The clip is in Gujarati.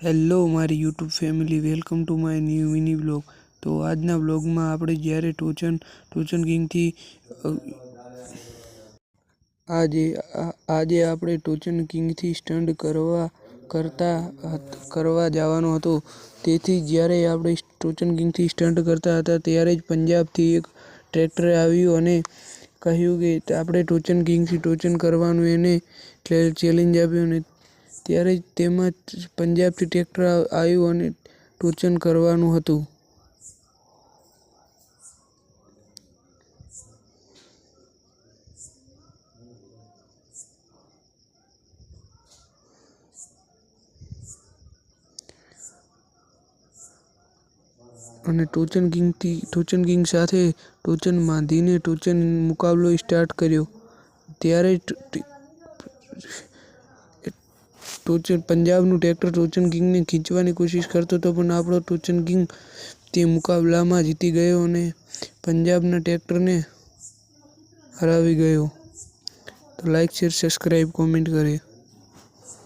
હેલો મારી YouTube family, welcome to my new mini blog. તો આજના બ્લોગમાં આપણે જ્યારે ટોચન કિંગથી આજે આપણે ટોચન કિંગથી સ્ટન્ટ કરવા જવાનો હતો. તેથી જ્યારે આપણે ટોચન કિંગથી સ્ટન્ટ કરતા હતા ત્યારે જ પંજાબથી એક ટ્રેક્ટર આવ્યું અને કહ્યું કે આપણે ટોચન કિંગથી ટોચન કરવાનું એને ચેલેન્જ આપ્યું અને ત્યારે જ તેમાં પંજાબથી ટ્રેક્ટર આવ્યું અને ટોચન કરવાનું હતું. અને ટોચન કિંગ સાથે ટોચન બાંધીને ટોચન મુકાબલો સ્ટાર્ટ કર્યો. ત્યારે પંજાબનું ટ્રેક્ટર ટોચન કિંગને ખીંચવાની કોશિશ કરતો હતો, પણ આપણો ટોચન કિંગ તે મુકાબલામાં જીતી ગયો અને પંજાબના ટ્રેક્ટરને હરાવી ગયો. તો લાઈક, શેર, સબસ્ક્રાઈબ, કોમેન્ટ કરે.